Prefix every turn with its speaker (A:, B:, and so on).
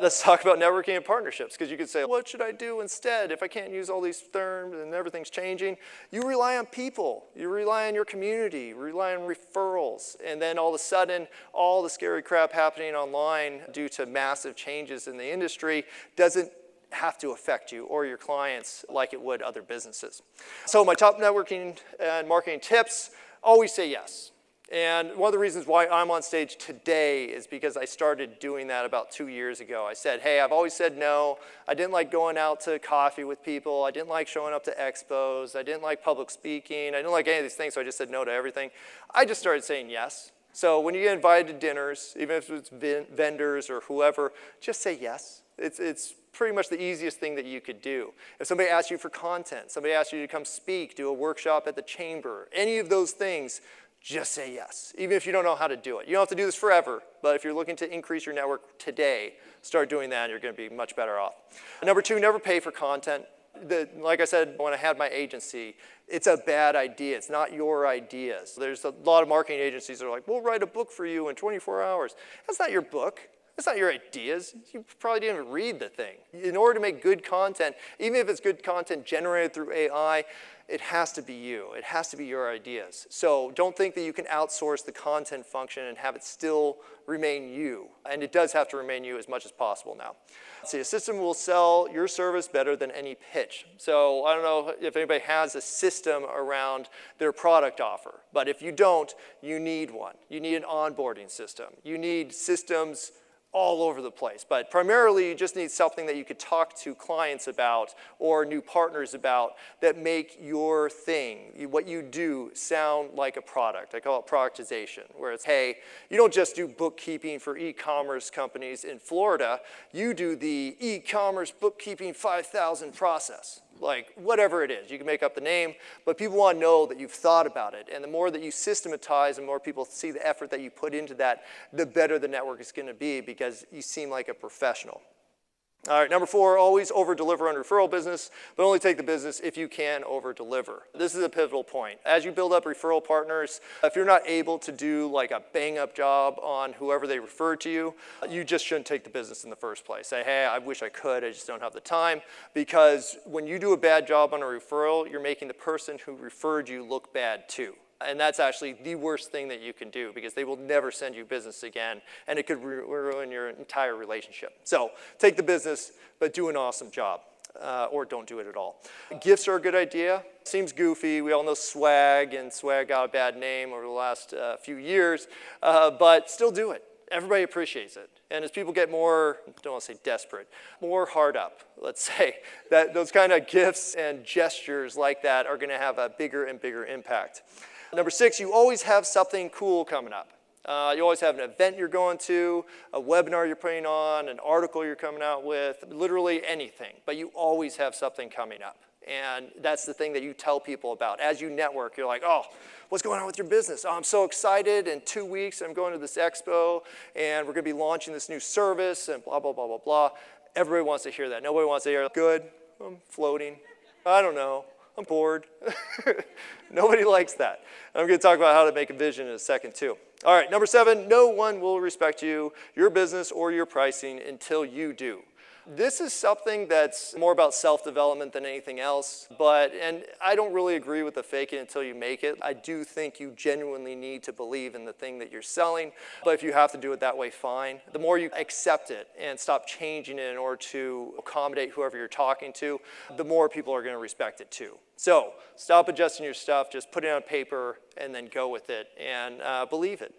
A: Let's talk about networking and partnerships, because you could say, what should I do instead if I can't use all these terms and everything's changing? You rely on people. You rely on your community. You rely on referrals. And then all of a sudden, all the scary crap happening online due to massive changes in the industry doesn't have to affect you or your clients like it would other businesses. So my top networking and marketing tips, always say yes. And one of the reasons why I'm on stage today is because I started doing that about 2 years ago. I said, hey, I've always said no. I didn't like going out to coffee with people. I didn't like showing up to expos. I didn't like public speaking. I didn't like any of these things, so I just said no to everything. I just started saying yes. So when you get invited to dinners, even if it's vendors or whoever, just say yes. It's pretty much the easiest thing that you could do. If somebody asks you for content, somebody asks you to come speak, do a workshop at the chamber, any of those things, just say yes, even if you don't know how to do it. You don't have to do this forever, but if you're looking to increase your network today, start doing that and you're going to be much better off. Number 2, never pay for content. Like I said, when I had my agency, it's a bad idea. It's not your ideas. There's a lot of marketing agencies that are like, we'll write a book for you in 24 hours. That's not your book. That's not your ideas. You probably didn't even read the thing. In order to make good content, even if it's good content generated through AI, it has to be you. It has to be your ideas. So don't think that you can outsource the content function and have it still remain you. And it does have to remain you as much as possible now. See, a system will sell your service better than any pitch. So I don't know if anybody has a system around their product offer, but if you don't, you need one. You need an onboarding system. You need systems all over the place. But primarily, you just need something that you could talk to clients about or new partners about that make your thing, what you do, sound like a product. I call it productization, where it's, hey, you don't just do bookkeeping for e-commerce companies in Florida. You do the e-commerce bookkeeping 5,000 process. Like, whatever it is. You can make up the name, but people want to know that you've thought about it. And the more that you systematize and more people see the effort that you put into that, the better the network is going to be because you seem like a professional. All right, number 4, always over-deliver on referral business, but only take the business if you can over-deliver. This is a pivotal point. As you build up referral partners, if you're not able to do like a bang-up job on whoever they refer to you, you just shouldn't take the business in the first place. Say, hey, I wish I could, I just don't have the time. Because when you do a bad job on a referral, you're making the person who referred you look bad too. And that's actually the worst thing that you can do because they will never send you business again and it could ruin your entire relationship. So take the business, but do an awesome job. Or don't do it at all. Gifts are a good idea. Seems goofy. We all know swag, and swag got a bad name over the last few years, but still do it. Everybody appreciates it. And as people get more, don't want to say desperate, more hard up, let's say, that those kind of gifts and gestures like that are going to have a bigger and bigger impact. Number 6, you always have something cool coming up. You always have an event you're going to, a webinar you're putting on, an article you're coming out with, literally anything. But you always have something coming up. And that's the thing that you tell people about. As you network, you're like, oh, what's going on with your business? Oh, I'm so excited. In 2 weeks, I'm going to this expo, and we're going to be launching this new service, and blah, blah, blah, blah, blah. Everybody wants to hear that. Nobody wants to hear, good, I'm floating. I don't know. I'm bored. Nobody likes that. I'm going to talk about how to make a vision in a second, too. All right, number 7, no one will respect you, your business, or your pricing until you do. This is something that's more about self-development than anything else, and I don't really agree with the fake it until you make it. I do think you genuinely need to believe in the thing that you're selling, but if you have to do it that way, fine. The more you accept it and stop changing it in order to accommodate whoever you're talking to, the more people are going to respect it too. So stop adjusting your stuff, just put it on paper and then go with it and believe it.